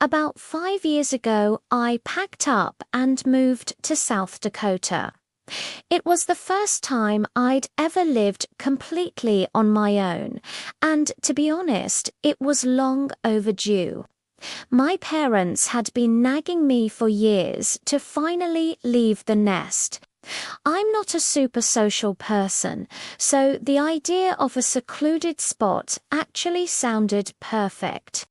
About 5 years ago, I packed up and moved to South Dakota. It was the first time I'd ever lived completely on my own, and to be honest, it was long overdue. My parents had been nagging me for years to finally leave the nest. I'm not a super social person, so the idea of a secluded spot actually sounded perfect.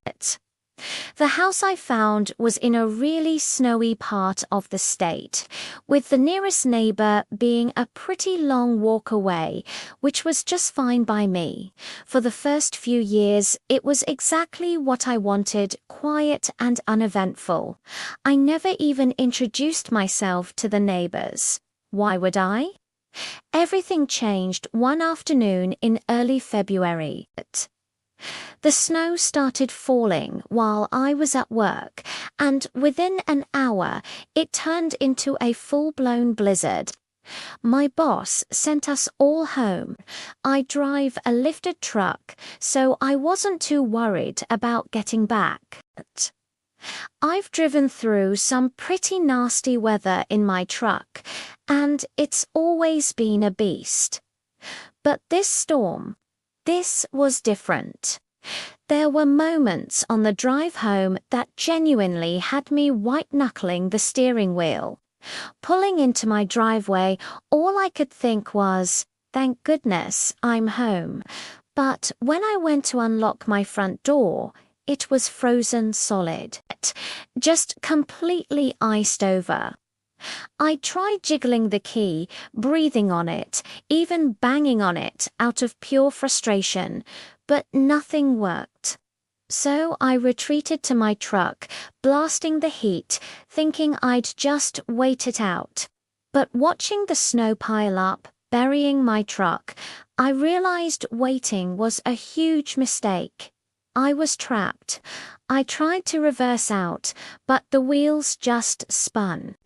The house I found was in a really snowy part of the state, with the nearest neighbor being a pretty long walk away, which was just fine by me. For the first few years, it was exactly what I wanted, quiet and uneventful. I never even introduced myself to the neighbors. Why would I? Everything changed one afternoon in early February. The snow started falling while I was at work, and within an hour, it turned into a full-blown blizzard. My boss sent us all home. I drive a lifted truck, so I wasn't too worried about getting back. I've driven through some pretty nasty weather in my truck, and it's always been a beast. But this storm, this was different. There were moments on the drive home that genuinely had me white-knuckling the steering wheel. Pulling into my driveway, all I could think was, thank goodness I'm home. But when I went to unlock my front door, it was frozen solid, just completely iced over. I tried jiggling the key, breathing on it, even banging on it out of pure frustration, but nothing worked. So I retreated to my truck, blasting the heat, thinking I'd just wait it out. But watching the snow pile up, burying my truck, I realized waiting was a huge mistake. I was trapped. I tried to reverse out, but the wheels just spun.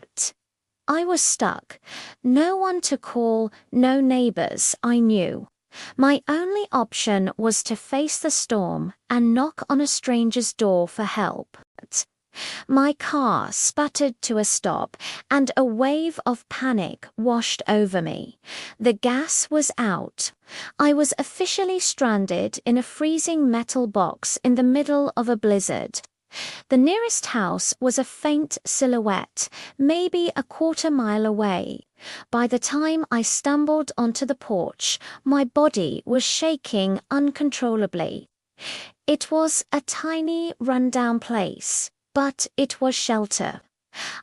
I was stuck. No one to call, no neighbors I knew. My only option was to face the storm and knock on a stranger's door for help. My car sputtered to a stop, and a wave of panic washed over me. The gas was out. I was officially stranded in a freezing metal box in the middle of a blizzard. The nearest house was a faint silhouette, maybe a quarter-mile away. By the time I stumbled onto the porch, my body was shaking uncontrollably. It was a tiny, run-down place, but it was shelter.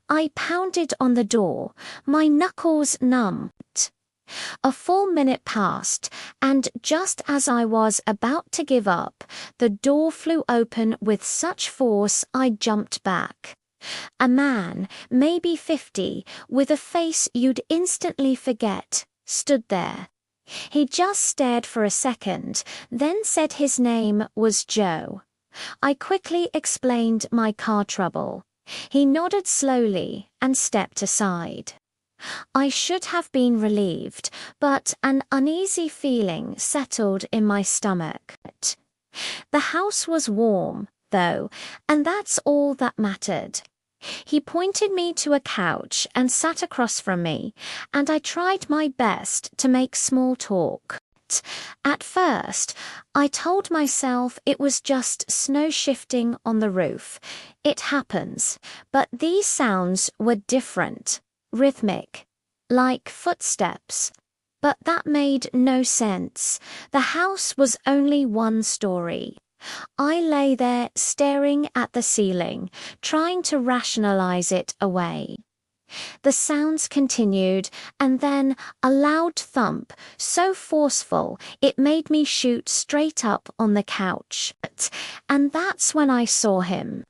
I pounded on the door, my knuckles numb. A full minute passed, and just as I was about to give up, the door flew open with such force I jumped back. A man, maybe 50, with a face you'd instantly forget, stood there. He just stared for a second, then said his name was Joe. I quickly explained my car trouble. He nodded slowly and stepped aside. I should have been relieved, but an uneasy feeling settled in my stomach. The house was warm, though, and that's all that mattered. He pointed me to a couch and sat across from me, and I tried my best to make small talk. At first, I told myself it was just snow shifting on the roof. It happens, but these sounds were different. Rhythmic, like footsteps. But that made no sense. The house was only one story. I lay there staring at the ceiling, trying to rationalize it away. The sounds continued, and then a loud thump, so forceful it made me shoot straight up on the couch. And that's when I saw him.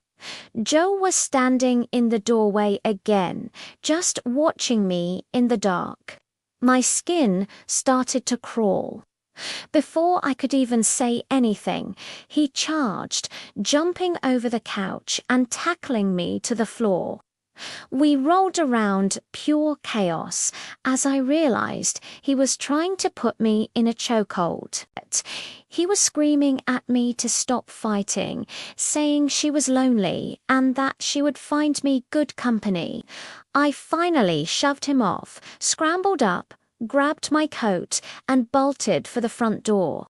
Joe was standing in the doorway again, just watching me in the dark. My skin started to crawl. Before I could even say anything, he charged, jumping over the couch and tackling me to the floor. We rolled around pure chaos as I realized he was trying to put me in a chokehold. He was screaming at me to stop fighting, saying she was lonely and that she would find me good company. I finally shoved him off, scrambled up, grabbed my coat, and bolted for the front door.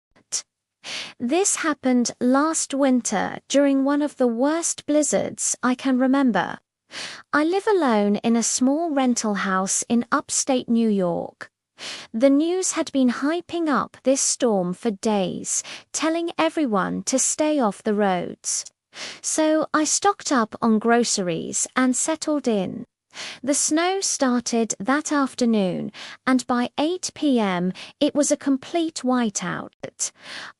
This happened last winter during one of the worst blizzards I can remember. I live alone in a small rental house in upstate New York. The news had been hyping up this storm for days, telling everyone to stay off the roads. So I stocked up on groceries and settled in. The snow started that afternoon, and by 8 p.m. it was a complete whiteout.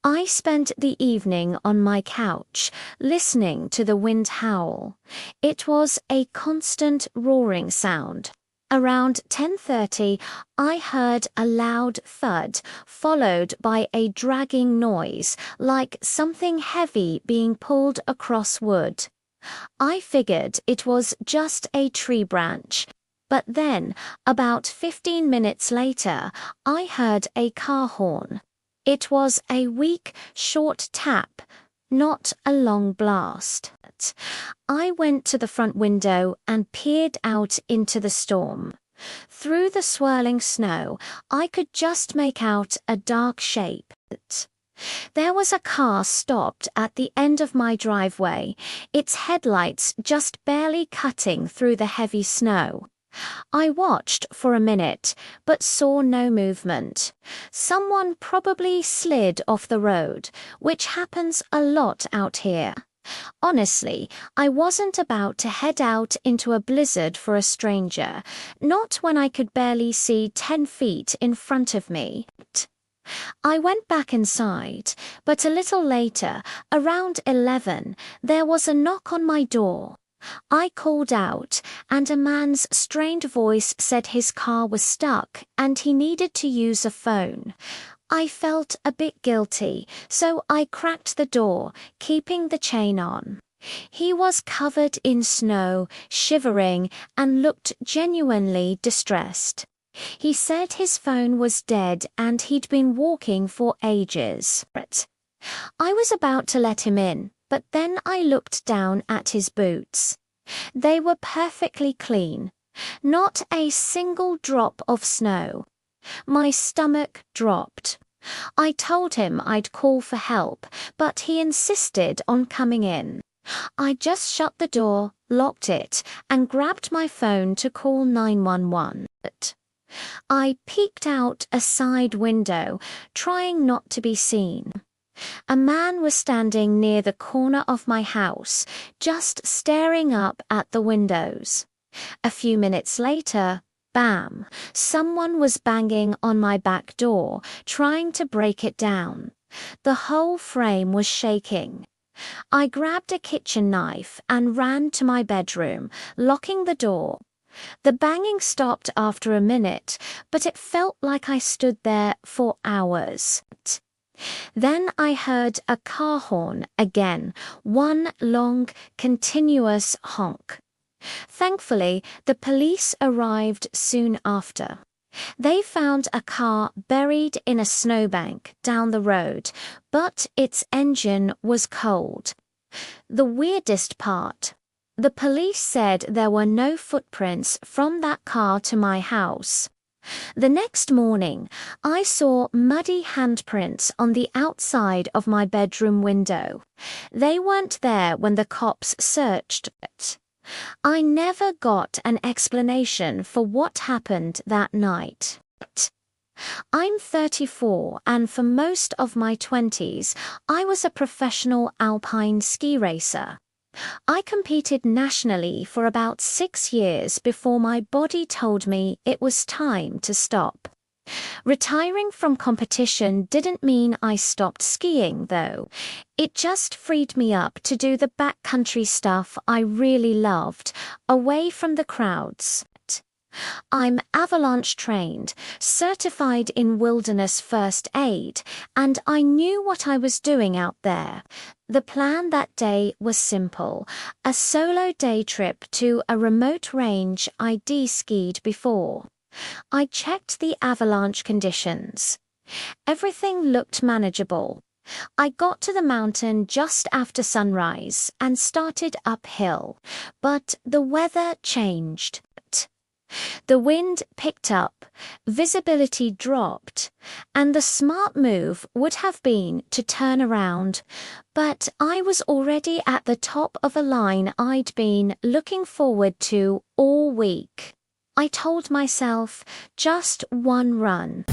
I spent the evening on my couch, listening to the wind howl. It was a constant roaring sound. Around 10:30, I heard a loud thud, followed by a dragging noise, like something heavy being pulled across wood. I figured it was just a tree branch, but then, about 15 minutes later, I heard a car horn. It was a weak, short tap, not a long blast. I went to the front window and peered out into the storm. Through the swirling snow, I could just make out a dark shape. There was a car stopped at the end of my driveway, its headlights just barely cutting through the heavy snow. I watched for a minute, but saw no movement. Someone probably slid off the road, which happens a lot out here. Honestly, I wasn't about to head out into a blizzard for a stranger, not when I could barely see 10 feet in front of me. I went back inside, but a little later, around 11, there was a knock on my door. I called out, and a man's strained voice said his car was stuck and he needed to use a phone. I felt a bit guilty, so I cracked the door, keeping the chain on. He was covered in snow, shivering, and looked genuinely distressed. He said his phone was dead and he'd been walking for ages. I was about to let him in, but then I looked down at his boots. They were perfectly clean. Not a single drop of snow. My stomach dropped. I told him I'd call for help, but he insisted on coming in. I just shut the door, locked it, and grabbed my phone to call 911. I peeked out a side window, trying not to be seen. A man was standing near the corner of my house, just staring up at the windows. A few minutes later, bam, someone was banging on my back door, trying to break it down. The whole frame was shaking. I grabbed a kitchen knife and ran to my bedroom, locking the door. The banging stopped after a minute, but it felt like I stood there for hours. Then I heard a car horn again, one long, continuous honk. Thankfully, the police arrived soon after. They found a car buried in a snowbank down the road, but its engine was cold. The weirdest part: the police said there were no footprints from that car to my house. The next morning, I saw muddy handprints on the outside of my bedroom window. They weren't there when the cops searched it. I never got an explanation for what happened that night. I'm 34, and for most of my 20s, I was a professional alpine ski racer. I competed nationally for about 6 years before my body told me it was time to stop. Retiring from competition didn't mean I stopped skiing, though. It just freed me up to do the backcountry stuff I really loved, away from the crowds. I'm avalanche trained, certified in wilderness first aid, and I knew what I was doing out there. The plan that day was simple, a solo day trip to a remote range I'd skied before. I checked the avalanche conditions. Everything looked manageable. I got to the mountain just after sunrise and started uphill, but the weather changed. The wind picked up, visibility dropped, and the smart move would have been to turn around, but I was already at the top of a line I'd been looking forward to all week. I told myself, just one run.